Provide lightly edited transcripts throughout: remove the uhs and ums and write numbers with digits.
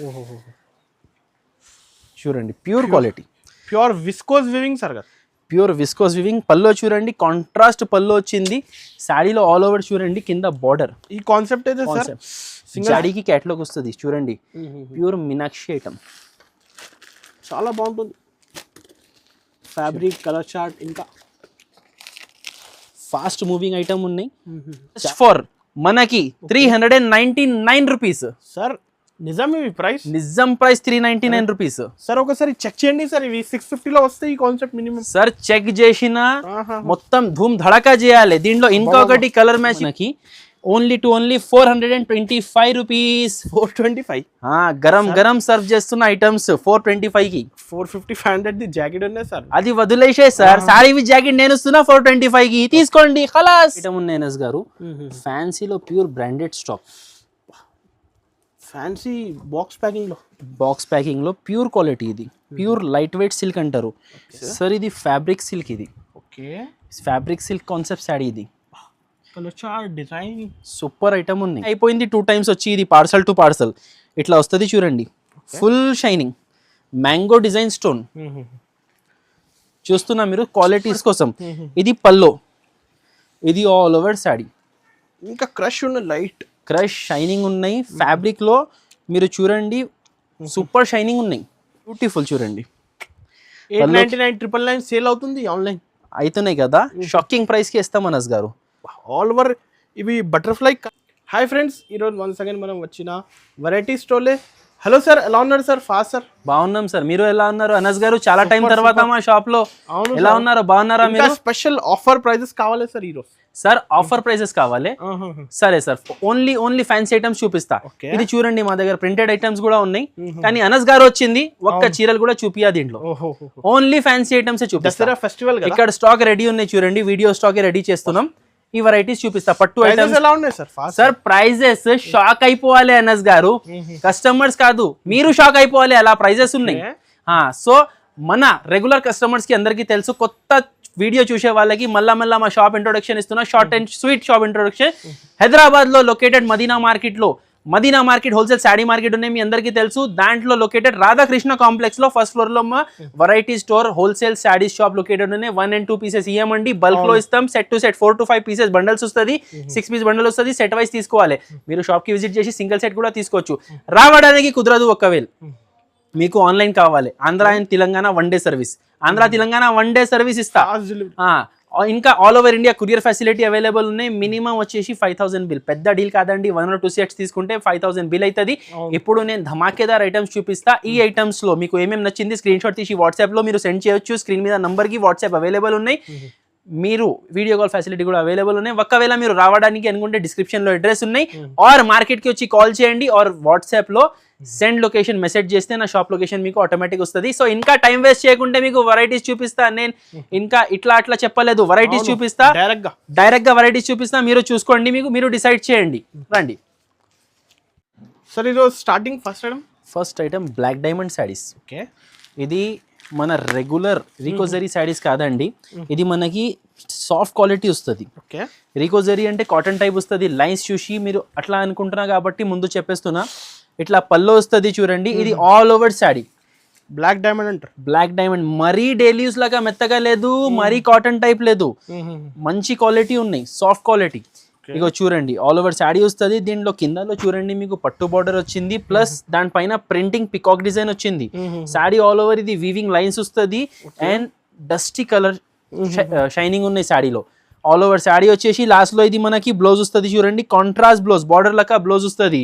ఓహో, చూడండి pure quality, pure viscose weaving sir కదా. Pure viscose weaving. పల్లో చూడండి కాంట్రాస్ట్ పల్లో వచ్చింది. శాడీలో ఆల్ ఓవర్ చూడండి కింద బార్డర్. ఈ కాన్సెప్ట్ అయితే సార్ శాడీకి క్యాటలాగ్ వస్తుంది చూడండి. ప్యూర్ మీనాక్షి ఐటమ్ చాలా బాగుంటుంది. ఫ్యాబ్రిక్, కలర్ చార్ట్, ఇంకా ఫాస్ట్ మూవింగ్ ఐటమ్ ఉన్నాయి. ఫర్ మనకి 399 రూపీస్ సార్. నిజం ఇవి ప్రైస్? నిజం ప్రైస్ 399 రూపీస్ సార్. ఒకసారి చెక్ చేయండి సార్, ఇవి 650లో వస్తాయి ఈ కాన్సెప్ట్ మినిమం. సార్ చెక్ చేసిన మొత్తం ధూమ్ ధడకా చేయాలి. దీంట్లో ఇంకొకటి కలర్ మ్యాచ్ మనకి ఓన్లీ 425 రూపీస్. 425 గరం గరం సర్వ్ చేస్తున్న ఐటమ్స్ 425 కి. 450, 500 ది జాకెట్ ఉన్నాయి సార్. అది వదిలేసే సార్, సారీ విత్ జాకెట్ నేను ఇస్తున్నా 425 కి తీసుకోండి ఖలాస్. ఐటమ్ ఉన్నాయి ఎనస్ గారు. ఫ్యాన్సీలో pure branded stock. Fancy box packing లో, బాక్స్ ప్యాకింగ్ లో ప్యూర్ క్వాలిటీ. ఇది ప్యూర్ లైట్ వెయిట్ సిల్క్ అంటారు సార్. ఇది ఫ్యాబ్రిక్ సిల్క్. ఇది okay, fabric silk concept sari. ఇది colour chart, design super item ఉంది. అయిపోయింది 2 టైమ్స్ వచ్చి. ఇది పార్సల్ టు పార్సల్ ఇట్లా వస్తుంది చూడండి. Full shining mango design stone చూస్తున్నా మీరు క్వాలిటీస్ కోసం. ఇది పల్లో, ఇది ఆల్ ఓవర్ శాడీ. ఇంకా క్రష్ ఉన్న లైట్ క్రష్ షైనింగ్ ఉన్నాయి. ఫ్యాబ్రిక్ లో మీరు చూడండి సూపర్ షైనింగ్ ఉన్నాయి. బ్యూటిఫుల్ చూడండి. 899, 999 సేల్ అవుతుంది ఆన్లైన్. అవుతున్నాయి కదా. షాకింగ్ ప్రైస్ కి ఇస్తాం అనస్ గారు. ఆల్ ఓవర్ ఇవి బటర్ఫ్లై. హాయ్ ఫ్రెండ్స్, ఈరోజు వన్స్ అగైన్ మనం వచ్చిన వెరైటీ స్టోర్లే. హలో సార్, ఎలా ఉన్నారు సార్? Fast sir. బాగున్నాం సార్, మీరు ఎలా ఉన్నారు? అనస్ గారు చాలా టైం తర్వాత మా షాప్ లో. ఎలా ఉన్నారు? బాగున్నారా మీరు? స్పెషల్ ఆఫర్ ప్రైజెస్ కావాలి సార్ ఈరోజు. సార్ ఆఫర్ ప్రైసెస్ కావాలి. సరే సార్, ఓన్లీ ఫ్యాన్సీ ఐటమ్స్ చూపిస్తా. ఇది చూడండి మా దగ్గర ప్రింటెడ్ ఐటమ్స్ కూడా ఉన్నాయి. కానీ అనస్ గారు వచ్చింది ఒక్క చీరలు కూడా చూపియా దీంట్లో. ఓన్లీ ఫ్యాన్సీ ఐటమ్స్ చూపిస్తా. ఫెస్టివల్ ఇక్కడ స్టాక్ రెడీ ఉన్నాయి చూడండి. వీడియో స్టాక్ రెడీ చేస్తున్నాం. ఈ వెరైటీస్ చూపిస్తా. పట్టు ఐటమ్స్ ఎలా ఉన్నాయి సార్? సార్ ప్రైజెస్ షాక్ అయిపోవాలి అనస్ గారు. కస్టమర్స్ కాదు, మీరు షాక్ అయిపోవాలి, అలా ప్రైజెస్ ఉన్నాయి. సో మన రెగ్యులర్ కస్టమర్స్ కి అందరికీ తెలుసు. కొత్త వీడియో చూసే వాళ్ళకి మళ్ళా మా షాప్ ఇంట్రొడక్షన్ ఇస్తున్నా. Short and sweet shop introduction. Hyderabad లో లొకేటెడ్ మదీనా మార్కెట్ లో. Madina market wholesale sari market ఉన్నాయి, మీ అందరికీ తెలుసు. దాంట్లో లొకేటెడ్ రాధాకృష్ణ కాంప్లెక్స్ లో ఫస్ట్ ఫ్లోర్ లో మా variety store wholesale sari shop located ఉన్నాయి. 1 and 2 పీసెస్ ఇవ్వమండి. బల్క్ లో ఇస్తాం. Set to set 4 to 5 pieces bundles వస్తుంది. 6 పీస్ బండల్ వస్తుంది. సెట్ వైస్ తీసుకోవాలి. మీరు షాప్ కి విజిట్ చేసి సింగిల్ సెట్ కూడా తీసుకోవచ్చు. రావడానికి కుదరదు ఒకవేళ మీకు ఆన్లైన్ కావాలి. Andhra and Telangana 1 day service. Andhra Telangana 1 day service ఇస్తా. ఇంకా all over India courier facility available ఉన్నాయి. మినిమం వచ్చేసి 5000 బిల్. పెద్ద డీల్ కాదండి. 1 or 2 sets తీసుకుంటే 5000 బిల్ అవుతుంది. ఇప్పుడు నేను ధమాకేదార్ ఐటమ్స్ చూపిస్తా. ఈ ఐటమ్స్ లో మీకు ఏమేమి నచ్చింది స్క్రీన్ షాట్ తీసి వాట్సాప్ లో మీరు సెండ్ చేయొచ్చు. స్క్రీన్ మీద నంబర్ కి వాట్సాప్ అవైలబుల్ ఉన్నాయి. మీరు వీడియో కాల్ ఫెసిలిటీ కూడా అవైలబుల్ ఉన్నాయి. ఒకవేళ మీరు రావడానికి అనుకుంటే డిస్క్రిప్షన్ లో అడ్రస్ ఉన్నాయి. ఆర్ మార్కెట్ కి వచ్చి కాల్ చేయండి. ఆర్ వాట్సాప్ లో సెండ్ లొకేషన్ మెసేజ్ చేస్తే నా షాప్ లొకేషన్ మీకు ఆటోమేటిక్ వస్తుంది. సో ఇంకా టైం వేస్ట్ చేయకుంటే మీకు వెరైటీస్ చూపిస్తా. నేను ఇంకా అట్లా చెప్పలేదు, వెరైటీస్ చూపిస్తా. డైరెక్ట్ గా వెరైటీస్ చూపిస్తా. మీరు చూసుకోండి, మీరు డిసైడ్ చేయండి. రండి సార్. ఈరోజు starting first item black diamond saris. Okay, ఇది మన రెగ్యులర్ రికోజరీ శారీస్ కాదండి. ఇది మనకి సాఫ్ట్ క్వాలిటీ వస్తుంది. రికోజరీ అంటే కాటన్ టైప్ వస్తుంది. లైన్స్ చూసి మీరు అట్లా అనుకుంటున్నా కాబట్టి ముందు చెప్పేస్తున్నా. ఇట్లా పల్లో వస్తుంది చూడండి. ఇది all over sari black diamond అంటారు. బ్లాక్ డైమండ్ మరీ డైలీ యూస్ లాగా మెత్తగా లేదు, మరీ కాటన్ టైప్ లేదు. మంచి క్వాలిటీ ఉన్నాయి, సాఫ్ట్ క్వాలిటీ. ఇగో చూడండి ఆల్ ఓవర్ శాడీ వస్తుంది. దీంట్లో కిందలో చూడండి మీకు పట్టు బార్డర్ వచ్చింది. ప్లస్ దానిపైన ప్రింటింగ్ పికాక్ డిజైన్ వచ్చింది. శాడీ ఆల్ ఓవర్ ఇది వీవింగ్ లైన్స్ వస్తుంది. అండ్ డస్టీ కలర్ షైనింగ్ ఉన్నాయి శాడీలో. ఆల్ ఓవర్ శాడీ వచ్చేసి లాస్ట్ లో ఇది మనకి బ్లౌజ్ వస్తుంది చూడండి. కాంట్రాస్ట్ బ్లౌజ్, బార్డర్ లెక్క బ్లౌజ్ వస్తుంది.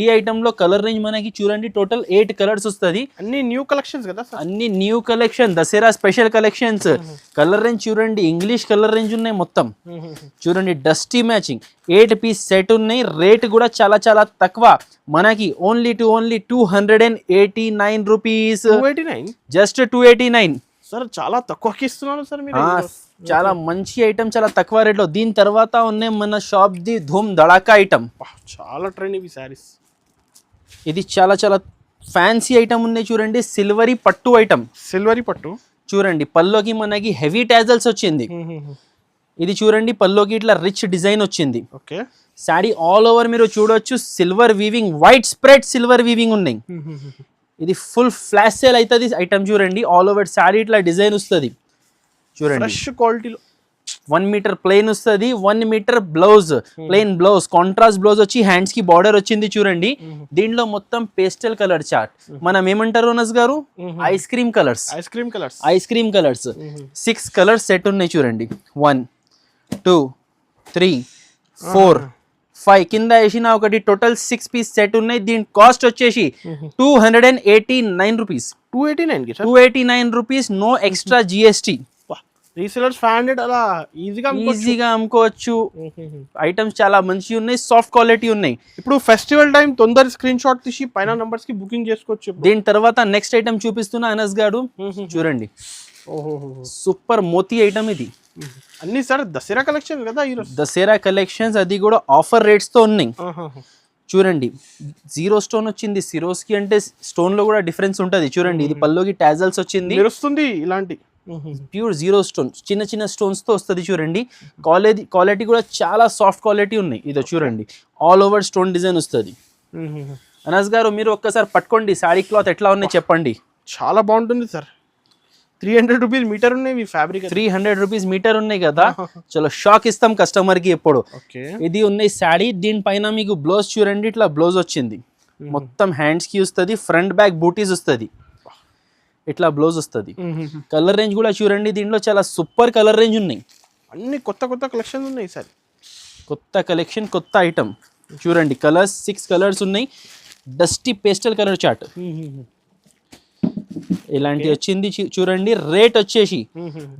ఈ ఐటమ్ లో కలర్ రేంజ్ మనకి చూడండి టోటల్ 8 కలర్స్ వస్తుంది. అన్ని న్యూ కలెక్షన్స్ కదా, అన్ని new collection, Dasara special collections. Colour range చూడండి, ఇంగ్లీష్ కలర్ రేంజ్ ఉన్నాయి మొత్తం. చూడండి డస్టీ మ్యాచింగ్ 8 పీస్ సెట్ ఉన్నాయి. రేట్ కూడా చాలా చాలా తక్కువ మనకి. Only 289 rupees. జస్ట్ 289. సార్ చాలా తక్కువకి ఇస్తున్నారు సార్ మీరు. చాలా మంచి ఐటమ్, చాలా తక్కువ రేట్ లో. దీని తర్వాత ఉన్నాయి మన షాప్ ది ధూమ్ ధడాకా ఐటమ్. చాలా ట్రెండ్ ఇవి సారీస్. ఇది చాలా చాలా ఫ్యాన్సీ ఐటమ్ ఉన్నాయి చూడండి. సిల్వరీ పట్టు ఐటమ్. సిల్వరీ పట్టు చూడండి. పల్లోకి మనకి హెవీ టాజల్స్ వచ్చింది. ఇది చూడండి పల్లోకి ఇట్లా రిచ్ డిజైన్ వచ్చింది. ఓకే, శారీ ఆల్ ఓవర్ మీరు చూడొచ్చు silver weaving, white spread silver weaving ఉన్నాయి. ఇది ఫుల్ ఫ్లాష్ సేల్ అవుతుంది ఐటమ్. చూడండి ఆల్ ఓవర్ శారీ ఇట్లా డిజైన్ వస్తుంది చూడండి. ఫ్రెష్ క్వాలిటీలో 1 మీటర్ ప్లెయిన్ వస్తుంది, 1 metre blouse, plain blouse, contrast blouse వచ్చి హ్యాండ్స్ కి బార్డర్ వచ్చింది చూడండి. దీంట్లో మొత్తం పేస్టల్ కలర్ చార్ట్, మనం ఏమంటారు అనస్ గారు, ice cream colours. Ice cream colours 6 colours set ఉన్నాయి చూడండి. 1 2 3 4 5 కింద వేసిన ఒకటి టోటల్ 6 పీస్ సెట్ ఉన్నాయి. దీని కాస్ట్ వచ్చేసి 289 rupees. 289 rupees, no extra GST. Resellers 500 అలా ఈజీగా అమ్ముకోవచ్చు. ఐటమ్స్ చాలా మంచిగా ఉన్నాయి, సాఫ్ట్ క్వాలిటీ ఉన్నాయి. ఇప్పుడు ఫెస్టివల్ టైం తొందర స్క్రీన్ షాట్ తీసి పైన నంబర్స్ కి బుకింగ్ చేసుకోవచ్చు. దీని తర్వాత నెక్స్ట్ ఐటమ్ చూపిస్తున్నా అనస్ గారు, చూడండి. సూపర్ మోతీ ఐటమ్ ఇది. అన్ని సార్ దసరా కలెక్షన్ కదా ఈరోజు. దసరా కలెక్షన్స్, అది కూడా ఆఫర్ రేట్స్ తో ఉన్నాయి. చూడండి జీరో స్టోన్ వచ్చింది. సిరోస్ కి అంటే స్టోన్ లో కూడా డిఫరెన్స్ ఉంటది చూడండి. ఇది పల్లోకి టాజల్స్ వచ్చింది, మెరుస్తుంది ఇలాంటి ప్యూర్ జీరో స్టోన్, చిన్న చిన్న స్టోన్స్ తో వస్తుంది చూడండి. క్వాలిటీ కూడా చాలా సాఫ్ట్ క్వాలిటీ ఉన్నాయి. ఇదో చూడండి ఆల్ ఓవర్ స్టోన్ డిజైన్ వస్తుంది. అనస్ గారు మీరు ఒక్కసారి పట్టుకోండి, సారీ క్లాత్ ఎట్లా ఉన్నాయి చెప్పండి. చాలా బాగుంటుంది సార్. 300 రూపీస్ మీటర్ ఉన్నాయి ఫ్యాబ్రిక్. 300 రూపీస్ మీటర్ ఉన్నాయి కదా. చలో షాక్ ఇస్తాం కస్టమర్ కి ఎప్పుడు. ఇది ఉన్నాయి శారీ. దీనిపైన మీకు బ్లౌజ్ చూడండి, ఇట్లా బ్లౌజ్ వచ్చింది. మొత్తం హ్యాండ్స్ కి వస్తుంది, ఫ్రంట్ బ్యాక్ బూటీస్ వస్తుంది, ఇట్లా బ్లౌజ్ వస్తుంది. కలర్ రేంజ్ కూడా చూడండి, దీంట్లో చాలా సూపర్ కలర్ రేంజ్ ఉన్నాయి. అన్ని కొత్త కొత్త కలెక్షన్ ఉన్నాయి సార్. కొత్త కలెక్షన్, కొత్త ఐటమ్ చూడండి. కలర్స్ 6 కలర్స్ ఉన్నాయి. డస్టీ పేస్టల్ కలర్ చార్ట్ ఇలాంటి వచ్చింది చూడండి. రేట్ వచ్చేసి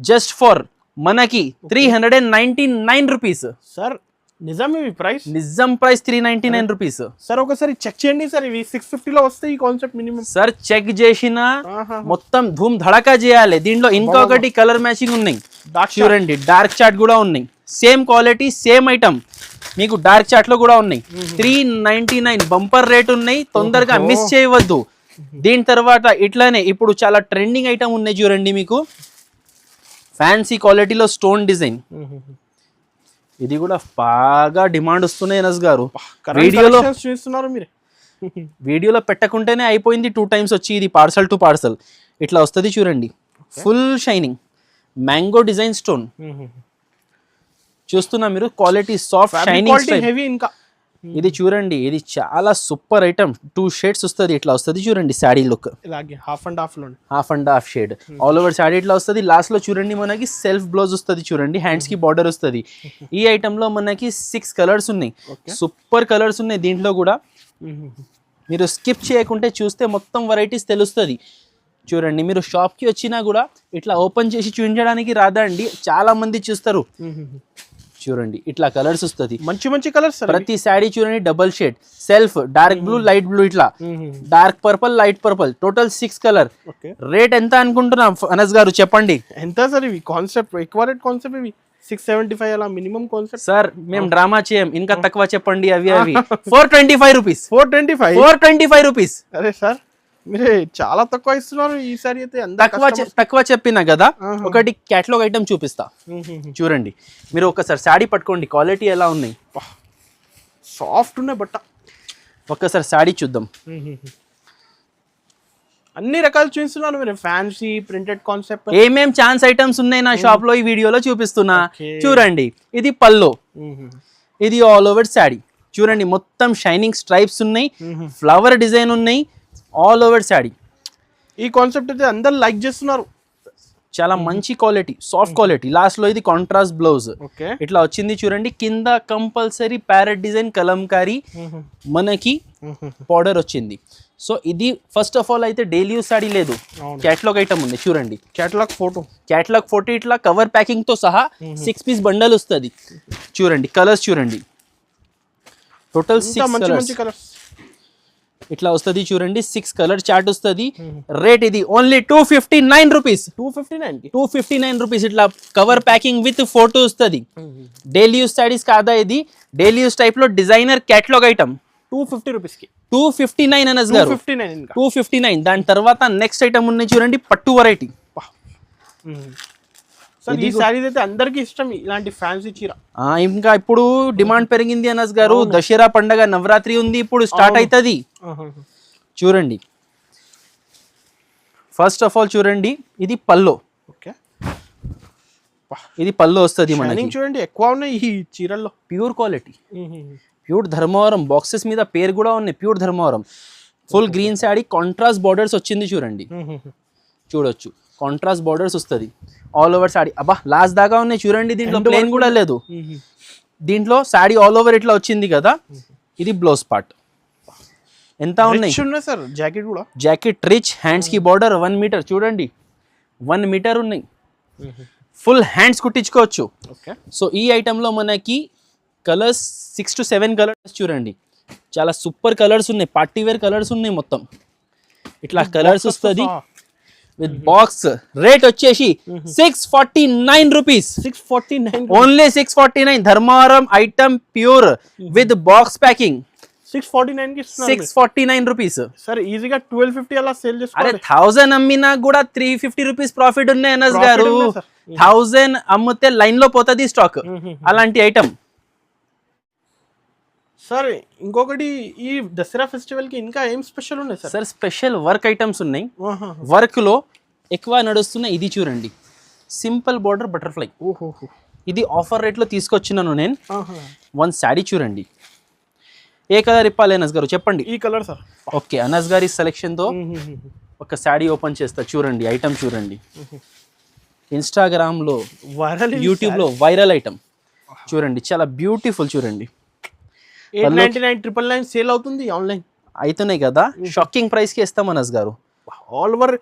జస్ట్ ఫర్ మనకి 399 రూపీస్. సార్ నిజం ఇవి ప్రైస్? నిజం ప్రైస్ 399 రూపీస్. సార్ ఒకసారి చెక్ చేయండి సార్, ఇవి 650 లో వస్తాయి ఈ కాన్సెప్ట్ మినిమం. సార్ చెక్ చేసిన మొత్తం ధూమ్ ధడకా చేయాలి. దీంట్లో ఇంకొకటి కలర్ మ్యాచింగ్ ఉన్నాయి చూడండి. డార్క్ చార్ట్ కూడా ఉన్నాయి, సేమ్ క్వాలిటీ సేమ్ ఐటమ్ మీకు డార్క్ చార్ట్ లో కూడా ఉన్నాయి. 399 బంపర్ రేట్ ఉన్నాయి, తొందరగా మిస్ చేయవద్దు. దీని తర్వాత ఇట్లానే ఇప్పుడు చాలా ట్రెండింగ్ ఐటమ్ ఉన్నాయి చూడండి. మీకు ఫ్యాన్సీ క్వాలిటీలో స్టోన్ డిజైన్, ఇది కూడా బాగా డిమాండ్ వస్తున్నాయి అనస్ గారు. వీడియోలో పెట్టకుంటేనే అయిపోయింది. 2 times వచ్చి ఇది పార్సల్ టు పార్సల్ ఇట్లా వస్తుంది చూడండి. Full shining mango design stone చూస్తున్నా మీరు. Quality soft shining heavy. ఇంకా ఇది చూడండి, ఇది చాలా సూపర్ ఐటమ్. 2 షేడ్స్ వస్తుంది, ఇట్లా వస్తుంది చూడండి శారీ లుక్. ఇలాగే half and half shade all over sari ఇట్లా వస్తుంది. లాస్ట్ లో చూడండి మనకి సెల్ఫ్ బ్లౌజ్ వస్తుంది చూడండి, హ్యాండ్స్ కి బార్డర్ వస్తుంది. ఈ ఐటమ్ లో మనకి 6 కలర్స్ ఉన్నాయి, సూపర్ కలర్స్ ఉన్నాయి. దీంట్లో కూడా మీరు స్కిప్ చేయకుంటే చూస్తే మొత్తం వెరైటీస్ తెలుస్తుంది చూడండి. మీరు షాప్ కి వచ్చినా కూడా ఇట్లా ఓపెన్ చేసి చూపించడానికి రాదండి, చాలా మంది చూస్తారు. చూడండి ఇట్లా కలర్స్ వస్తుంది, మంచి మంచి కలర్స్. ప్రతి శారీ చూడండి double shade, self, dark blue, light blue, ఇట్లా dark purple, light purple, total 6 colour. Rate ఎంత అనుకుంటున్నా అనస్ గారు చెప్పండి? ఎంత సార్ ఇవి కాన్సెప్ట్? ఎక్కువ రేట్ కాన్సెప్ట్ ఇవి 675 అలా మినిమం కాన్సెప్ట్. సార్ మేము డ్రామా చేయం, ఇంకా తక్కువ చెప్పండి. అవి 425 రూపీస్. 425 రూపీస్. అరే సార్ మీరు చాలా తక్కువ ఇస్తున్నారు ఈసారి అయితే. తక్కువ చెప్పినా కదా. ఒకటి క్యాటలాగ్ ఐటమ్ చూపిస్తా చూడండి. మీరు ఒకసారి శారీ పట్టుకోండి, క్వాలిటీ ఎలా ఉన్నాయి. సాఫ్ట్ ఉన్నాయి బట్ట. ఒక్కసారి శారీ చూద్దాం. అన్ని రకాలు చూపిస్తున్నారు మీరు, ఫ్యాన్సీ ప్రింటెడ్ కాన్సెప్ట్. ఏమేం ఛాన్స్ ఐటమ్స్ ఉన్నాయి నా షాప్ లో ఈ వీడియోలో చూపిస్తున్నా చూడండి. ఇది పల్లో, ఇది ఆల్ ఓవర్ శారీ చూడండి. మొత్తం షైనింగ్ స్ట్రైప్స్ ఉన్నాయి, ఫ్లవర్ డిజైన్ ఉన్నాయి, ఆల్ ఓవర్ శారీ. ఈ కాన్సెప్ట్ అయితే అందరు లైక్ చేస్తున్నారు. చాలా మంచి క్వాలిటీ, సాఫ్ట్ క్వాలిటీ. లాస్ట్ లో ఇది కాంట్రాస్ట్ బ్లౌజ్ ఇట్లా వచ్చింది చూడండి. కింద కంపల్సరీ ప్యారెట్ డిజైన్ కలంకారీ మనకి బార్డర్ వచ్చింది. సో ఇది ఫస్ట్ ఆఫ్ ఆల్ అయితే డైలీ యూస్ సారీ లేదు, క్యాటలాగ్ ఐటమ్ ఉంది చూడండి. క్యాటలాగ్ ఫోటో ఇట్లా కవర్ ప్యాకింగ్ తో సహా 6 పీస్ బండల్ వస్తుంది చూడండి. కలర్స్ చూడండి, టోటల్ 6 కలర్స్ ఇట్లా వస్తుంది చూడండి. 6 కలర్ చార్ట్ వస్తుంది. రేట్ ఇది ఓన్లీ 259 రూపీస్. 259 రూపీస్. ఇట్లా కవర్ ప్యాకింగ్ విత్ ఫోటో వస్తుంది. డైలీ యూస్ సారీస్ కాదా ఇది, డైలీ యూస్ టైప్ లో డిజైనర్ క్యాటలాగ్ ఐటమ్ 250 రూపీస్ కి. 259 అనస్ గారు, 259. దాని తర్వాత నెక్స్ట్ ఐటమ్ ఉన్నాయి చూడండి, పట్టు వెరైటీ. సార్ ఈ శారీస్ అయితే అందరికి ఇష్టం ఇలాంటి ఫ్యాన్సీ చీర. ఇంకా ఇప్పుడు డిమాండ్ పెరిగింది అనస్ గారు, దసరా పండగ నవరాత్రి ఉంది ఇప్పుడు స్టార్ట్ అవుతుంది. చూడండి ఫస్ట్ ఆఫ్ ఆల్ చూడండి, ఇది పల్లో. ఓకే, ఇది పల్లో వస్తుంది మనకి. చూడండి ఎక్కువ ఉన్నాయి ఈ చీరల్లో, pure quality, pure Dharmavaram. Boxes మీద పేరు కూడా ఉన్నాయి, pure Dharmavaram. Full green sari, contrast borders వచ్చింది చూడండి, చూడొచ్చు కాంట్రాస్ట్ బార్డర్స్ వస్తుంది ఆల్ ఓవర్ శారీ. అబ్బా లాస్ట్ దాకా ఉన్నాయి చూడండి, దీంట్లో ప్లేన్ కూడా లేదు. దీంట్లో శారీ ఆల్ ఓవర్ ఇట్లా వచ్చింది కదా, ఇది బ్లౌజ్ పార్ట్. ఎంత ఉన్నాయి సార్ జాకెట్ కూడా, జాకెట్ రిచ్, హ్యాండ్స్ కి బార్డర్ 1 మీటర్ చూడండి, 1 మీటర్ ఉన్నాయి. Full hands కుట్టించుకోవచ్చు. సో ఈ ఐటెంలో మనకి కలర్స్ 6 to 7 కలర్స్ చూడండి, చాలా సూపర్ కలర్స్ ఉన్నాయి, పార్టీ వేర్ కలర్స్ ఉన్నాయి మొత్తం. ఇట్లా కలర్స్ వస్తుంది విత్ బాక్స్. రేట్ వచ్చేసి 649 rupees, 649, only 649. Dharmavaram item pure with box packing 649 కి 649 రూపీస్. సార్ ఈజీగా 1250 అలా సేల్ అరే చేసుకోవాలి. 1000 అమ్మినా కూడా 350 రూపీస్ ప్రాఫిట్ ఉన్నాయి అనస్ గారు. 1000 అమ్మితే లైన్ లో పోతుంది స్టాక్, అలాంటి ఐటమ్. సార్ ఇంకొకటి, ఈ దసరా ఫెస్టివల్ కి ఇంకా ఏం స్పెషల్ ఉన్నాయి sir? Sir special work items ఉన్నాయి. వర్క్ లో ఎక్కువ నడుస్తున్న ఇది చూడండి, సింపుల్ బార్డర్ బటర్ఫ్లై. ఇది ఆఫర్ రేట్ లో తీసుకొచ్చినాను నేను. 1 శారీ చూడండి, ఏ కలర్ ఇప్పాలి అనస్ గారు చెప్పండి? ఈ కలర్ సార్. ఓకే, అనస్ గారి సెలెక్షన్ తో ఒక శారీ ఓపెన్ చేస్తా చూడండి, ఐటమ్ చూడండి. ఇన్స్టాగ్రామ్ లో, యూట్యూబ్ లో వైరల్ ఐటమ్ చూడండి, చాలా బ్యూటిఫుల్ చూడండి. 899, 999 సేల్ అవుతుంది ఆన్లైన్, అవుతున్నాయి కదా. షాకింగ్ ప్రైస్ కి ఇస్తాం అనస్ గారు. ఆల్ ఓవర్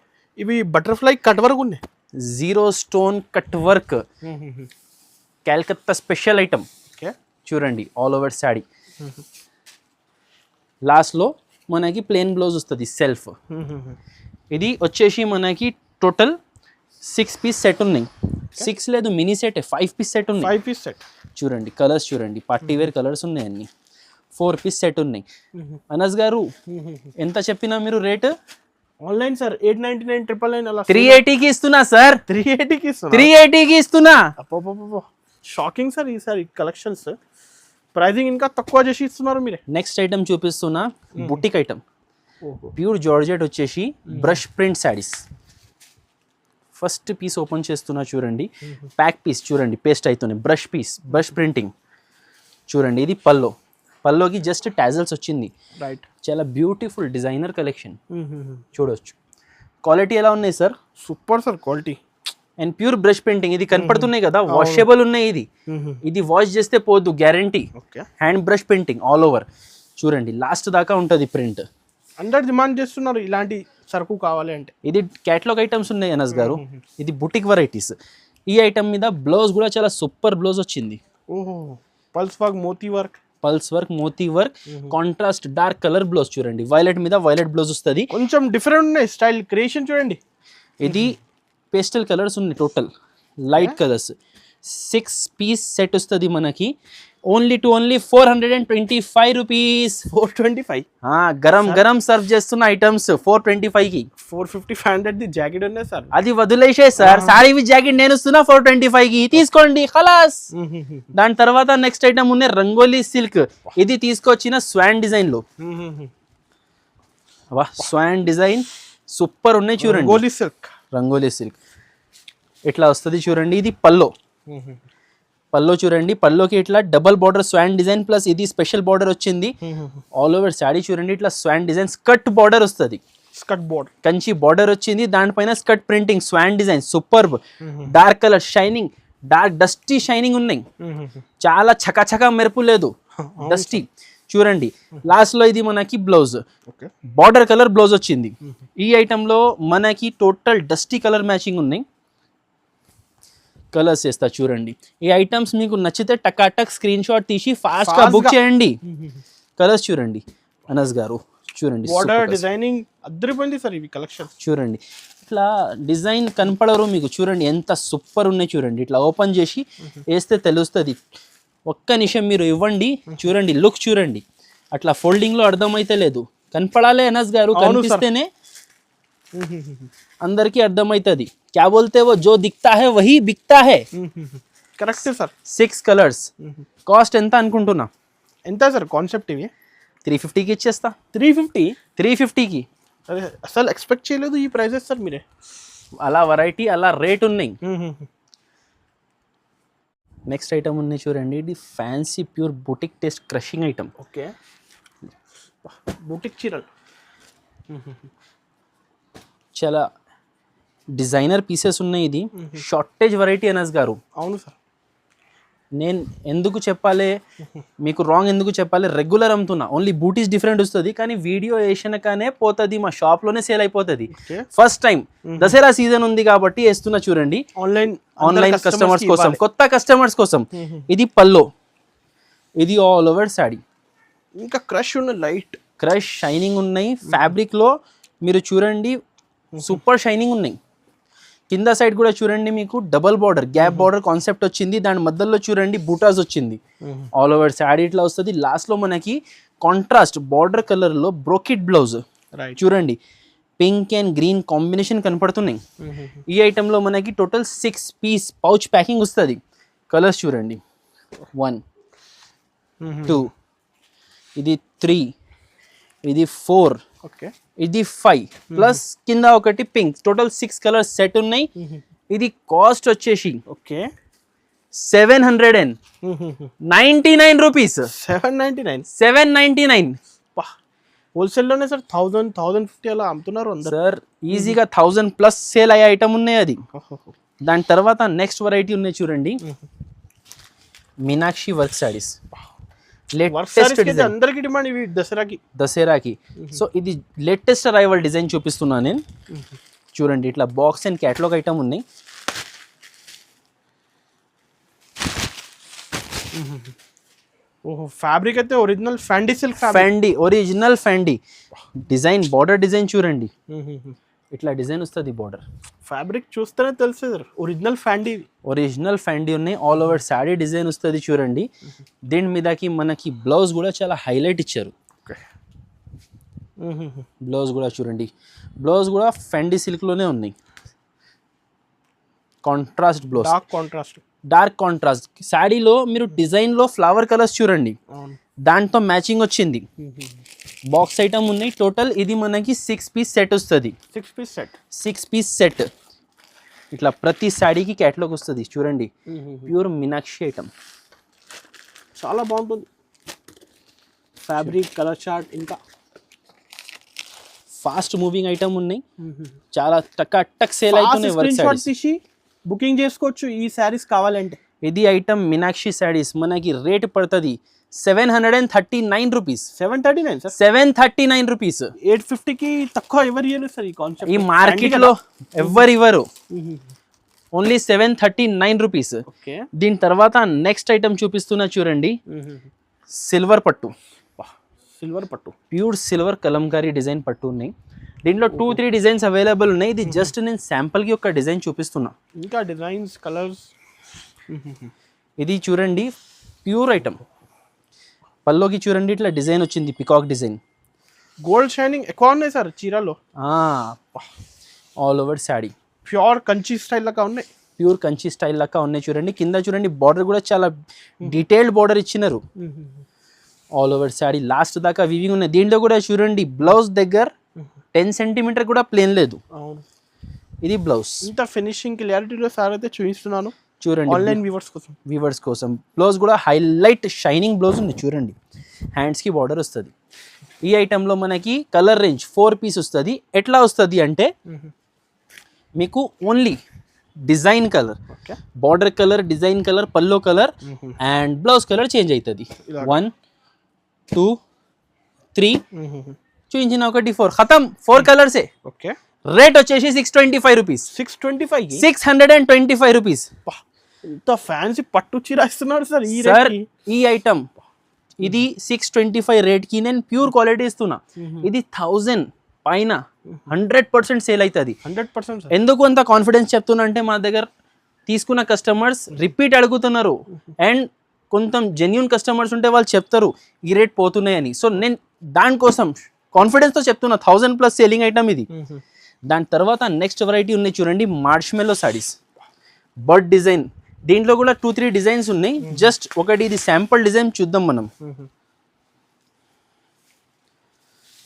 ఇవి బటర్ఫ్లై కట్ వర్క్ ఉన్నాయి, 0 stone cut work, Calcutta special item చూడండి. ఆల్ ఓవర్ శారీ, లాస్ట్ లో మనకి ప్లెయిన్ బ్లౌజ్ వస్తుంది సెల్ఫ్. ఇది వచ్చేసి మనకి టోటల్ 6 పీస్ సెట్ ఉన్నాయి. 6 లేదు, మినీ సెట్ 5 పీస్ సెట్ ఉన్నాయి. 5 పీస్ సెట్ చూడండి, కలర్స్ చూడండి, పార్టీ వేర్ కలర్స్ ఉన్నాయి అన్ని. 4 పీస్ సెట్ ఉన్నాయి. అనస్ గారు ఎంత చెప్పినా మీరు రేట్? ఆన్లైన్ సార్ 899, 999 అలా 380కి ఇస్తున్నా సార్, 380కి ఇస్తున్నా, 380కి ఇస్తున్నా. షాకింగ్ సార్ ఈసారి కలెక్షన్స్. ప్రైజింగ్ ఇంకా తక్కువ చేసి ఇస్తున్నారు మీరే. నెక్స్ట్ ఐటమ్ చూపిస్తున్నా, బుటిక్ ఐటమ్. ప్యూర్ జార్జెట్ వచ్చేసి brush print saris. First piece open చేస్తున్నా చూడండి, ప్యాక్ పీస్ చూడండి, పేస్ట్ అవుతుంది. బ్రష్ పీస్, బ్రష్ ప్రింటింగ్ చూడండి. ఇది పల్లో, పల్లోకి జస్ట్ టాజల్స్ వచ్చింది. రైట్, చాలా బ్యూటిఫుల్ డిజైనర్ కలెక్షన్ చూడొచ్చు. క్వాలిటీ ఎలా ఉన్నాయి sir? Super sir quality. And pure brush painting, ఇది కనపడుతున్నాయి కదా, వాషబుల్ ఉన్నాయి. ఇది వాష్ చేస్తే పోదు, guarantee. Hand brush painting all over చూడండి, లాస్ట్ దాకా ఉంటుంది ప్రింట్. అందరు డిమాండ్ చేస్తున్నారు ఇలాంటి సరుకు కావాలి అంటే. ఇది క్యాటలాగ్ ఐటమ్స్ ఉన్నాయి అనస్ గారు, ఇది బుటిక్ వెరైటీస్. ఈ ఐటమ్ మీద బ్లౌజ్ కూడా చాలా సూపర్ బ్లౌజ్ వచ్చింది. ఓహో, పల్స్ వర్క్, మోతీ వర్క్, పల్స్ వర్క్, మోతీ work, contrast dark colour blouse చూడండి. వైలెట్ మీద వైలెట్ బ్లౌజ్ వస్తుంది. కొంచెం డిఫరెంట్ ఉన్నాయి స్టైల్ క్రియేషన్ చూడండి. ఇది పేస్టల్ కలర్స్ ఉన్నాయి, total light colours. 6 piece set వస్తుంది మనకి. Only 425 rupees. 425 గరం గరం సర్వ్ చేస్తున్న ఐటమ్స్ 425కి. 450, 500 ది జాకెట్ ఉన్నాయి సార్, అది వదిలేసే సార్. సారీ విత్ జాకెట్ నేను ఇస్తున్నా 425కి, తీసుకోండి ఖలాస్. దాని తర్వాత నెక్స్ట్ ఐటమ్ ఉన్నాయి రంగోలీ సిల్క్. ఇది తీసుకొచ్చిన స్వాన్ డిజైన్ లో. స్వాన్ డిజైన్ సూపర్ ఉన్నాయి చూడండి. రంగోలీ సిల్క్, రంగోలీ సిల్క్ ఇట్లా వస్తుంది చూడండి. ఇది పల్లో, పల్లో చూడండి. పల్లోకి ఇట్లా double border Schwann design plus ఇది స్పెషల్ బార్డర్ వచ్చింది. ఆల్ ఓవర్ శారీ చూడండి, ఇట్లా స్వాన్ డిజైన్ స్కర్ట్ బార్డర్ వస్తుంది. స్కర్ట్ బార్డర్, కంచి బార్డర్ వచ్చింది, దానిపైన skirt printing, Schwann design superb. Dark colour shining, dark dusty shining ఉన్నాయి. చాలా చకాచకా మెరుపు లేదు, డస్టీ చూడండి. లాస్ట్ లో ఇది మనకి బ్లౌజ్, బార్డర్ కలర్ బ్లౌజ్ వచ్చింది. ఈ ఐటమ్ లో మనకి టోటల్ డస్టీ కలర్ మ్యాచింగ్ ఉన్నాయి. కలర్స్ వేస్తా చూడండి. ఈ ఐటమ్స్ మీకు నచ్చితే టకాటక్ స్క్రీన్ షాట్ తీసి ఫాస్ట్ గా బుక్ చేయండి. కలర్స్ చూడండి అనస్ గారు, చూడండి బార్డర్ డిజైనింగ్ అద్దరిపోయింది సార్. ఇవి కలెక్షన్ చూడండి, ఇట్లా డిజైన్ కనపడరు మీకు. చూడండి ఎంత సూపర్ ఉన్నాయి చూడండి. ఇట్లా ఓపెన్ చేసి వేస్తే తెలుస్తుంది. ఒక్క నిమిషం మీరు ఇవ్వండి, చూడండి లుక్ చూడండి. అట్లా ఫోల్డింగ్ లో అర్థమైతే లేదు, కనపడాలి అనస్ గారు, కనిపిస్తేనే అందరికీ అర్థమవుతుంది. క్యా బోల్తే వో జో దిక్తా హై వహీ బిక్తా హై. Correct sir. 6 కలర్స్. కాస్ట్ ఎంత అనుకుంటున్నా? ఎంత సార్ కాన్సెప్ట్ ఇవి? 350కి ఇచ్చేస్తా. 350కి? అరే అసలు ఎక్స్పెక్ట్ చేయలేదు ఈ ప్రైజెస్ సార్ మీరే. అలా వెరైటీ అలా రేట్ ఉన్నాయి. నెక్స్ట్ ఐటమ్ ఉన్నాయి చూడండి, ఇది fancy pure boutique taste crushing item. Okay, boutique చీరలు చాలా డిజైనర్ పీసెస్ ఉన్నాయి. ఇది షార్టేజ్ వెరైటీ అనస్ గారు. అవును సార్. నేను ఎందుకు చెప్పాలి మీకు, రాంగ్ ఎందుకు చెప్పాలి, రెగ్యులర్ అమ్ముతున్నా. ఓన్లీ బూటీస్ డిఫరెంట్ వస్తుంది, కానీ వీడియో వేసినకానే పోతుంది, మా షాప్లోనే సేల్ అయిపోతుంది. ఫస్ట్ టైం దసరా సీజన్ ఉంది కాబట్టి వేస్తున్నా చూడండి, ఆన్లైన్ కస్టమర్స్ కోసం, కొత్త కస్టమర్స్ కోసం. ఇది పల్లో, ఇది ఆల్ ఓవర్ సాడీ. ఇంకా క్రష్ ఉన్న లైట్ క్రష్ షైనింగ్ ఉన్నాయి. ఫ్యాబ్రిక్లో మీరు చూడండి సూపర్ షైనింగ్ ఉన్నాయి. కింద సైడ్ కూడా చూడండి మీకు double border, gap border concept వచ్చింది. దాని మధ్యలో చూడండి బూటాస్ వచ్చింది. ఆల్ ఓవర్ శాడీ ఇట్లా వస్తుంది. లాస్ట్లో మనకి కాంట్రాస్ట్ బార్డర్ కలర్లో బ్రోకెట్ బ్లౌజ్ చూడండి, పింక్ అండ్ గ్రీన్ కాంబినేషన్ కనపడుతున్నాయి. ఈ ఐటెంలో మనకి టోటల్ 6 పీస్ పౌచ్ ప్యాకింగ్ వస్తుంది. కలర్స్ చూడండి, 1 2, ఇది 3, ఇది 4, ఓకే, ఇది 5 ప్లస్ కింద ఒకటి పింక్. టోటల్ 6 కలర్స్ సెట్ ఉన్నాయి. ఇది కాస్ట్ వచ్చేసి ఓకే 799 రూపీస్. 799 హోల్సేల్లోనే సార్ 1000-1050 అలా అమ్ముతున్నారు అందరు సార్. ఈజీగా 1000 ప్లస్ సేల్ అయ్యే ఐటమ్ ఉన్నాయి అది. దాని తర్వాత నెక్స్ట్ వెరైటీ ఉన్నాయి చూడండి, మీనాక్షి వర్క్ సారీస్. అందరికి డిమాండ్ ఇవి దసరాకి. సో ఇది లేటెస్ట్ అరైవల్ డిజైన్ చూపిస్తున్నాను నేను. చూడండి ఇట్లా బాక్స్ అండ్ క్యాటలాగ్ ఐటమ్ ఉన్నాయి. ఓహో, ఫ్యాబ్రిక్ అయితే ఒరిజినల్ ఫాండీ సిల్క్. ఒరిజినల్ ఫాండీ డిజైన్, బార్డర్ డిజైన్ చూడండి, ఇట్లా డిజైన్ వస్తుంది బార్డర్. ఫ్యాబ్రిక్ చూస్తేనే తెలుసు ఒరిజినల్ ఫాండీ ఉన్నాయి. ఆల్ ఓవర్ శాడీ డిజైన్ వస్తుంది చూడండి. దీని మీదకి మనకి బ్లౌజ్ కూడా చాలా హైలైట్ ఇచ్చారు. బ్లౌజ్ కూడా చూడండి, బ్లౌజ్ కూడా ఫాండీ సిల్క్లోనే ఉన్నాయి. Contrast blouse, dark contrast. శాడీలో మీరు డిజైన్లో ఫ్లవర్ కలర్స్ చూడండి, దాంతో మ్యాచింగ్ వచ్చింది. బాక్స్ ఐటమ్ ఉన్నాయి టోటల్. ఇది మనకి 6 పీస్ సెట్ వస్తుంది. 6 పీస్ సెట్. ఇట్లా ప్రతి శాడీకి క్యాటలాగ్ వస్తుంది చూడండి. ప్యూర్ మీనాక్షి ఐటమ్, చాలా బాగుంటుంది. ఫ్యాబ్రిక్, కలర్ చార్ట్, ఇంకా ఫాస్ట్ మూవింగ్ ఐటమ్ ఉన్నాయి. చాలా టక్ సేల్ అవుతున్నాయి. వర్క్ సారీస్ బుకింగ్ చేసుకోవచ్చు ఈ శారీస్ కావాలంటే. ఇది ఐటమ్ మీనాక్షి శారీస్ మనకి రేట్ పడుతుంది 739 రూపీస్. 739 రూపీస్. 850కి తక్కువ ఎవరు ఇవ్వరు సార్ ఈ కాన్సెప్ట్. ఈ మార్కెట్లో ఎవరు ఇవ్వరు. Only 739 rupees. దీని తర్వాత నెక్స్ట్ ఐటమ్ చూపిస్తున్నా చూడండి, సిల్వర్ పట్టు. ప్యూర్ సిల్వర్ కలంకారీ డిజైన్ పట్టు ఉన్నాయి. దీంట్లో 2-3 డిజైన్స్ అవైలబుల్ ఉన్నాయి. ఇది జస్ట్ నేను శాంపుల్కి ఒక డిజైన్ చూపిస్తున్నా. ఇంకా డిజైన్స్, కలర్స్. ఇది చూడండి ప్యూర్ ఐటమ్. పల్లోకి చూడండి ఇట్లా డిజైన్ వచ్చింది, పికాక్ డిజైన్. గోల్డ్ షైనింగ్ ఎక్కువ ఉన్నాయి సార్ చీరలో. All over sari pure Kanchi style లాగా ఉన్నాయి. చూడండి కింద చూడండి బార్డర్ కూడా చాలా డీటెయిల్డ్ బార్డర్ ఇచ్చినారు. ఆల్ ఓవర్ శాడీ లాస్ట్ దాకా వీవింగ్ ఉన్నాయి. దీంట్లో కూడా చూడండి బ్లౌజ్ దగ్గర 10 సెంటీమీటర్ కూడా ప్లేన్ లేదు. ఇది బ్లౌజ్. ఇంత ఫినిషింగ్ క్లారిటీలో సార్ అయితే చూపిస్తున్నాను చూడండి, ఆన్లైన్ వ్యూవర్స్ కోసం. బ్లౌజ్ కూడా హైలైట్ షైనింగ్ బ్లౌజ్ ఉంది చూడండి. హ్యాండ్స్కి బార్డర్ వస్తుంది. ఈ ఐటెంలో మనకి కలర్ రేంజ్ 4 పీస్ వస్తుంది. ఎట్లా వస్తుంది అంటే మీకు only design colour, border colour, design colour, pallu colour and blouse colour change అవుతుంది. 1 2 3 చూపించిన ఒకటి 4 ఖతం. 4 కలర్సే. ఓకే, రేట్ వచ్చేసి 625 రూపీస్. 625 రూపీస్. ఇంత ఫ్యాన్సీ పట్టు చీర ఇస్తున్నారు సార్ ఈ ఐటమ్. ఇది 625 రేట్కి నేను ప్యూర్ క్వాలిటీ ఇస్తున్నా. ఇది 1000 పైన 100% సేల్ అవుతుంది. 100%. ఎందుకు అంత కాన్ఫిడెన్స్ చెప్తున్నా అంటే మా దగ్గర తీసుకున్న కస్టమర్స్ రిపీట్ అడుగుతున్నారు అండ్ కొంత జెన్యూన్ కస్టమర్స్ ఉంటే వాళ్ళు చెప్తారు ఈ రేట్ పోతున్నాయని. సో నేను దానికోసం కాన్ఫిడెన్స్తో చెప్తున్నా 1000+ సేలింగ్ ఐటమ్ ఇది. దాని తర్వాత నెక్స్ట్ వెరైటీ ఉన్నాయి చూడండి, మార్ష్మెల్లో సారీస్, బర్డ్ డిజైన్. దీంట్లో కూడా 2-3 డిజైన్స్ ఉన్నాయి. జస్ట్ ఒకటి ఇది శాంపుల్ డిజైన్ చూద్దాం మనం.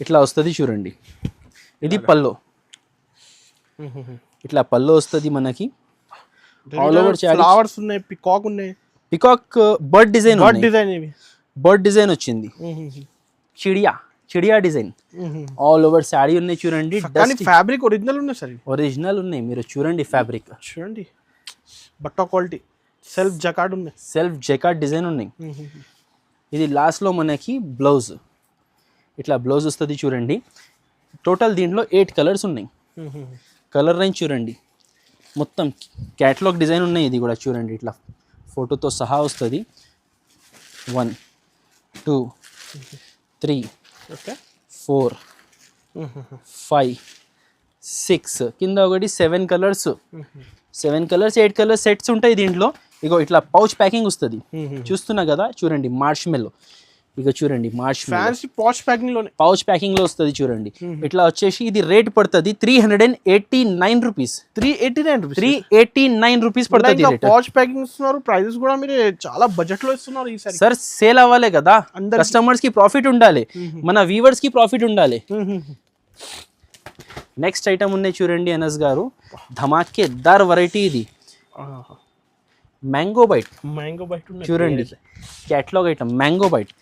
ఇట్లా వస్తుంది చూడండి, ఇది పల్లో, ఇట్లా పల్లో వస్తుంది మనకి. ఆల్ ఓవర్ ఫ్లవర్స్ ఉన్నాయి, పికాక్ ఉన్నాయి, peacock bird design, bird design ఇవి, బర్డ్ డిజైన్ వచ్చింది, చిడియా డిజైన్. ఆల్ ఓవర్ శారీ ఉన్నాయి చూడండి. కానీ ఫ్యాబ్రిక్ ఒరిజినల్ ఉన్నాయి సార్, ఒరిజినల్ ఉన్నాయి, మీరు చూడండి ఫ్యాబ్రిక్ చూడండి, బట్ట క్వాలిటీ, సెల్ఫ్ జకార్డ్ ఉన్నాయి, సెల్ఫ్ జకార్డ్ డిజైన్ ఉన్నాయి. ఇది లాస్ట్లో మనకి బ్లౌజ్, ఇట్లా బ్లౌజ్ వస్తుంది చూడండి. టోటల్ దీంట్లో 8 కలర్స్ ఉన్నాయి. కలర్ రేంజ్ చూడండి, మొత్తం క్యాటలాగ్ డిజైన్ ఉన్నాయి. ఇది కూడా చూడండి, ఇట్లా ఫోటోతో సహా వస్తుంది. 1 2 3 4 5 6 కింద ఒకటి 7 కలర్స్, 7 కలర్స్ 8 కలర్స్ సెట్స్ ఉంటాయి దీంట్లో. ఇగో ఇట్లా పౌచ్ ప్యాకింగ్ వస్తుంది, చూస్తున్నా కదా చూడండి. మార్ష్మెల్లో, ఇక చూడండి మార్ష్మెల్లో ఫ్యాన్సీ పౌచ్ ప్యాకింగ్ లోనే, పౌచ్ ప్యాకింగ్ లో వస్తుంది చూడండి. ఇట్లా వచ్చేసి ఇది రేట్ పడుతుంది 389 రూపీస్. 389 రూపీస్ పడుతుంది. పౌచ్ ప్యాకింగ్ ఇస్తున్నారు, ప్రైజెస్ కూడా మీరు చాలా బడ్జెట్ లో ఇస్తున్నారు ఈసారి. సార్ సేల్ అవ్వాలి కదా, కస్టమర్స్ కి ప్రాఫిట్ ఉండాలి, మన వ్యూవర్స్ కి ప్రాఫిట్ ఉండాలి. నెక్స్ట్ ఐటమ్ ఉన్నాయి చూడండి అనస్ గారు, ధమాకేదార్ వెరైటీ. ఇది మ్యాంగో బైట్, చూడండి క్యాటలాగ్ ఐటమ్ మ్యాంగో బైట్.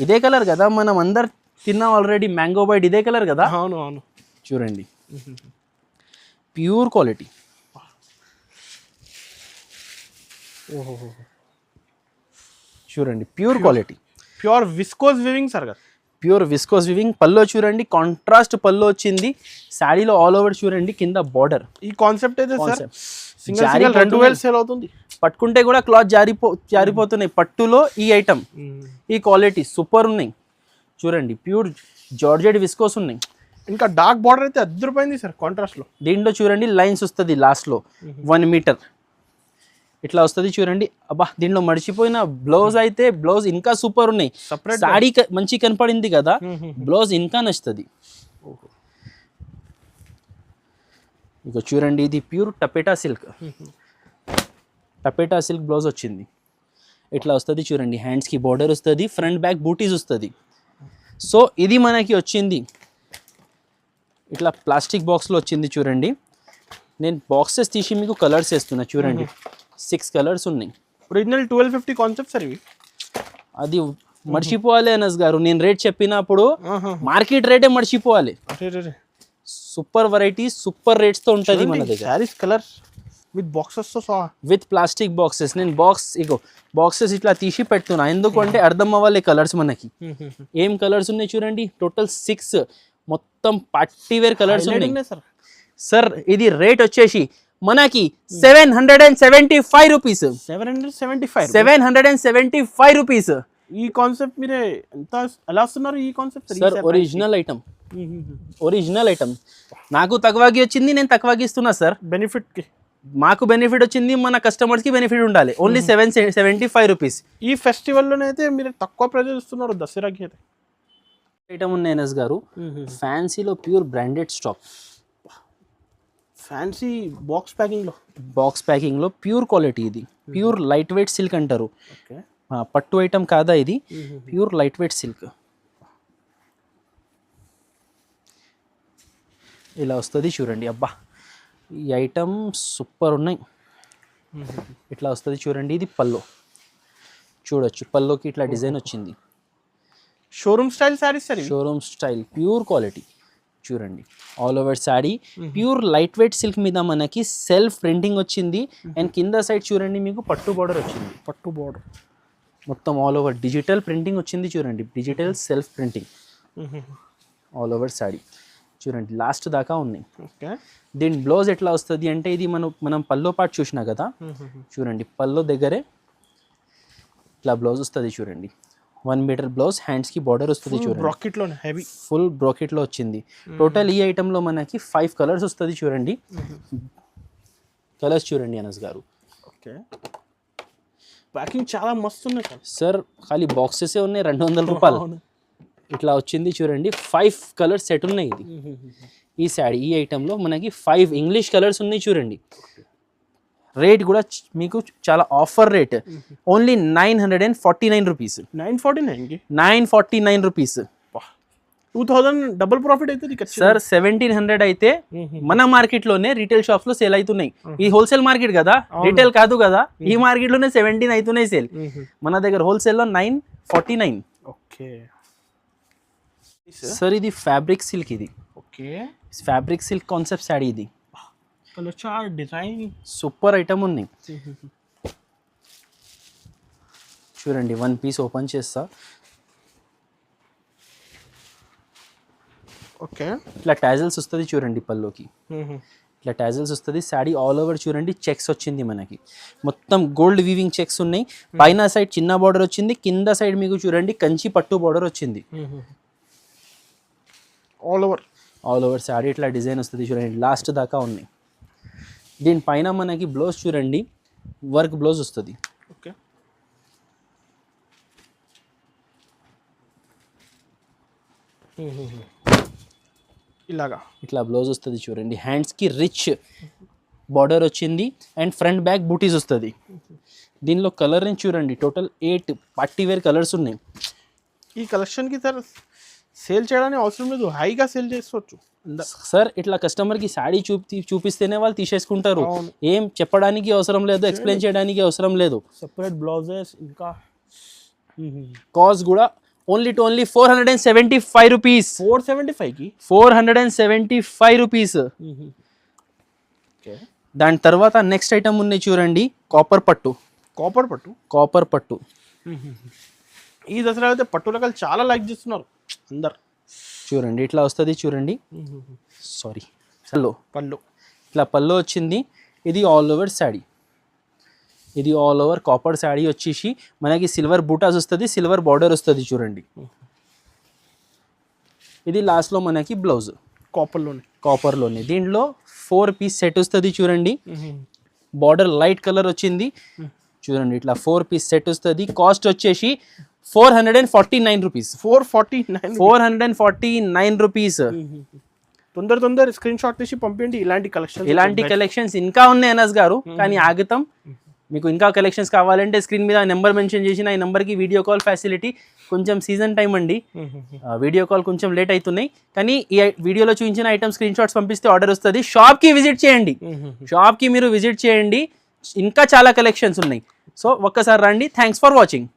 ఇదే కలర్ కదా మనం అందరు తిన్నాం ఆల్రెడీ, మ్యాంగో బైట్ ఇదే కలర్ కదా. అవును అవును, చూడండి ప్యూర్ క్వాలిటీ. చూడండి pure quality, pure viscose weaving sir కదా, ప్యూర్ విస్కోస్ వివింగ్. పల్లో చూడండి, కాంట్రాస్ట్ పల్లో వచ్చింది. శారీలో ఆల్ ఓవర్ చూడండి, కింద బార్డర్. ఈ కాన్సెప్ట్ అయితే సార్ సింగిల్ 2000 సేల్ అవుతుంది. పట్టుకుంటే కూడా క్లాత్ జారిపోతున్నాయి. పట్టులో ఈ ఐటమ్, ఈ క్వాలిటీ సూపర్ ఉన్నాయి చూడండి. ప్యూర్ జార్జెట్ విస్కోస్ ఉన్నాయి. ఇంకా డార్క్ బార్డర్ అయితే అద్దరిపోయింది సార్ కాంట్రాస్ట్ లో. దీంట్లో చూడండి లైన్స్ వస్తుంది లాస్ట్ లో 1 మీటర్ ఇట్లా వస్తుంది చూడండి. అబ్బా దీంట్లో మర్చిపోయిన బ్లౌజ్ అయితే, బ్లౌజ్ ఇంకా సూపర్ ఉన్నాయి. సారీ మంచి కనపడింది కదా, బ్లౌజ్ ఇంకా నచ్చుతుంది. ఇక చూడండి, ఇది ప్యూర్ టపేటా సిల్క్, టపేటా సిల్క్ బ్లౌజ్ వచ్చింది. ఇట్లా వస్తుంది చూడండి, హ్యాండ్స్కి బార్డర్ వస్తుంది, ఫ్రంట్ బ్యాక్ బూటీస్ వస్తుంది. సో ఇది మనకి వచ్చింది ఇట్లా ప్లాస్టిక్ బాక్స్లో వచ్చింది చూడండి. నేను బాక్సెస్ తీసి మీకు కలర్స్ వేస్తున్నా చూడండి. 6 కలర్స్ ఉన్నాయి. ఒరిజినల్ 1250 కాన్సెప్ట్ సార్ ఇవి. అది మర్చిపోవాలి అనస్ గారు, నేను రేట్ చెప్పినప్పుడు మార్కెట్ రేటే మర్చిపోవాలి. సూపర్ వెరైటీ, సూపర్ రేట్స్తో ఉంటుంది మన దగ్గర. సారీస్ కలర్స్ విత్ బాక్సెస్ తో సహా, విత్ ప్లాస్టిక్ బాక్సెస్. నేను బాక్సెస్ ఇట్లా తీసి పెడుతున్నా ఎందుకంటే అర్థం అవ్వాలి కలర్స్ మనకి. ఏం కలర్స్ ఉన్నాయి చూడండి, టోటల్ 6 మొత్తం పార్టీ వేర్ కలర్స్ ఉన్నాయి సార్. ఇది రేట్ వచ్చేసి మనకి 775 రూపీస్. 775 రూపీస్. ఈ కాన్సెప్ట్ మీరే ఎంత ఎలా వస్తున్నారు ఈ concept sir? Original item, original item. నాకు తక్కువకి వచ్చింది, నేను తక్కువకి ఇస్తున్నా సార్. బెనిఫిట్ కి మాకు బెనిఫిట్ వచ్చింది, మన కస్టమర్స్ కి బెనిఫిట్ ఉండాలి. Only 775 rupees. ఈ ఫెస్టివల్ లోనైతే మీరు తక్కువ ప్రైస్ ఇస్తున్నారు, దసరాకి అయితే. ఐటమ్ ఉన్నాయి ఎన్ఎస్ గారు, ఫ్యాన్సీలో pure branded stock. Fancy box packing లో ప్యూర్ క్వాలిటీ. ఇది ప్యూర్ లైట్ వెయిట్ సిల్క్ అంటారు. పట్టు ఐటమ్ కాదా ఇది, ప్యూర్ లైట్ వెయిట్ సిల్క్. ఇలా వస్తుంది చూడండి. అబ్బా ఈ ఐటమ్ సూపర్ ఉన్నాయి. ఇట్లా వస్తుంది చూడండి. ఇది పల్లో చూడొచ్చు, పల్లోకి ఇట్లా డిజైన్ వచ్చింది. Showroom style sari sir, showroom style pure quality చూడండి. All over sari pure light weight silk మీద మనకి సెల్ఫ్ ప్రింటింగ్ వచ్చింది. అండ్ కింద సైడ్ చూడండి మీకు పట్టు బార్డర్ వచ్చింది. పట్టు బార్డర్ మొత్తం ఆల్ ఓవర్ డిజిటల్ ప్రింటింగ్ వచ్చింది చూడండి. Digital self printing all over sari చూడండి, లాస్ట్ దాకా ఉన్నాయి. దీని బ్లౌజ్ ఎట్లా వస్తుంది అంటే, ఇది మనం పల్లో పార్ట్ చూసినా కదా చూడండి, పల్లో దగ్గరే ఇట్లా బ్లౌజ్ వస్తుంది చూడండి. 1 మీటర్ బ్లౌజ్, హ్యాండ్స్ కి బార్డర్ వస్తుంది చూడండి. బ్రాకెట్ లో హెవీ, ఫుల్ బ్రాకెట్ లో వచ్చింది. టోటల్ ఈ ఐటమ్ లో మనకి 5 కలర్స్ వస్తుంది చూడండి. కలర్స్ చూడండి అనస్ గారు. ఓకే, ప్యాకింగ్ చాలా మస్తు ఉన్నాయి సార్. ఖాళీ బాక్సెస్ ఉన్నాయి, 200 రూపాయలు. ఇట్లా వచ్చింది చూడండి 5 కలర్ సెట్ ఉన్నాయి ఇది ఈ శారీ ఈ ఐటెంలో మనకి 5 ఇంగ్లీష్ కలర్స్ ఉన్నాయి చూడండి రేట్ కూడా మీకు చాలా ఆఫర్ రేట్ ఓన్లీ 949 రూపీస్ 949కి 949 రూపీస్ 2000 డబుల్ ప్రాఫిట్ అవుతుంది సార్ 1700 అయితే మన మార్కెట్ లోనే రీటైల్ షాప్స్ లో సేల్ అవుతున్నాయి ఇది హోల్సేల్ మార్కెట్ కదా రీటైల్ కాదు కదా ఈ మార్కెట్ లోనే 17 అవుతున్నాయి సేల్ మన దగ్గర హోల్సేల్ లో 949 ఓకే సార్ ఇది ఫ్యాబ్రిక్ సిల్క్ ఇది okay fabric silk concept sari ఇది colour chart design super item ఉంది చూడండి 1 పీస్ ఓపెన్ చేస్తా ఓకే ఇట్లా టాజల్స్ వస్తుంది చూడండి పల్లోకి ఇట్లా టాజల్స్ వస్తుంది శారీ ఆల్ ఓవర్ చూడండి చెక్స్ వచ్చింది మనకి మొత్తం గోల్డ్ వీవింగ్ చెక్స్ ఉన్నాయి పైన సైడ్ చిన్న బార్డర్ వచ్చింది కింద సైడ్ మీకు చూడండి కంచి పట్టు బార్డర్ వచ్చింది ఆల్ ఓవర్ శారీ ఇట్లా డిజైన్ వస్తుంది చూడండి లాస్ట్ దాకా ఉన్నాయి దీనిపైన మనకి బ్లౌజ్ చూడండి వర్క్ బ్లౌజ్ వస్తుంది ఓకే ఇలాగా ఇట్లా బ్లౌజ్ వస్తుంది చూడండి హ్యాండ్స్కి రిచ్ బార్డర్ వచ్చింది అండ్ ఫ్రంట్ బ్యాక్ బూటీస్ వస్తుంది దీనిలో కలర్ని చూడండి టోటల్ 8 పార్టీ వేర్ కలర్స్ ఉన్నాయి ఈ కలెక్షన్కి సార్ సేల్ చేయడానికి అవసరం లేదు హైగా సేల్ చేసుకోవచ్చు సార్ ఇట్లా కస్టమర్కి శారీ చూపిస్తేనే వాళ్ళు తీసేసుకుంటారు ఏం చెప్పడానికి అవసరం లేదు ఎక్స్ప్లెయిన్ చేయడానికి అవసరం లేదు సెపరేట్ బ్లౌజెస్ ఇంకా కాస్ట్ కూడా ఓన్లీ 475 రూపీస్ 475కి 475 రూపీస్ ఓకే దాని తర్వాత నెక్స్ట్ ఐటమ్ ఉన్నాయి చూడండి కాపర్ పట్టు ఈ దసరా అయితే పట్టు రకాలు చాలా లైక్ చేస్తున్నారు అందరు చూడండి ఇట్లా వస్తుంది చూడండి సారీ పళ్ళు ఇట్లా పళ్ళు వచ్చింది ఇది ఆల్ ఓవర్ శారీ ఇది ఆల్ ఓవర్ కాపర్ శారీ వచ్చేసి మనకి సిల్వర్ బూటాస్ వస్తుంది సిల్వర్ బార్డర్ వస్తుంది చూడండి ఇది లాస్ట్లో మనకి బ్లౌజ్ కాపర్లోనే దీంట్లో 4 పీస్ సెట్ వస్తుంది చూడండి బార్డర్ లైట్ కలర్ వచ్చింది చూడండి ఇట్లా 4 పీస్ సెట్ వస్తుంది కాస్ట్ వచ్చేసి 449 రూపీస్ 449 రూపీస్ తొందర స్క్రీన్ షాట్ తీసి పంపించండి ఇలాంటి కలెక్షన్స్ ఇంకా ఉన్నాయి అనస్ గారు కానీ ఆగుతాం మీకు ఇంకా కలెక్షన్స్ కావాలంటే స్క్రీన్ మీద నెంబర్ మెన్షన్ చేసిన ఈ నెంబర్కి వీడియో కాల్ ఫెసిలిటీ కొంచెం సీజన్ టైం అండి వీడియో కాల్ కొంచెం లేట్ అవుతున్నాయి కానీ ఈ వీడియోలో చూపించిన ఐటమ్ స్క్రీన్ షాట్స్ పంపిస్తే ఆర్డర్ వస్తుంది షాప్కి విజిట్ చేయండి షాప్కి మీరు విజిట్ చేయండి ఇంకా చాలా కలెక్షన్స్ ఉన్నాయి సో ఒక్కసారి రండి థ్యాంక్స్ ఫర్ వాచింగ్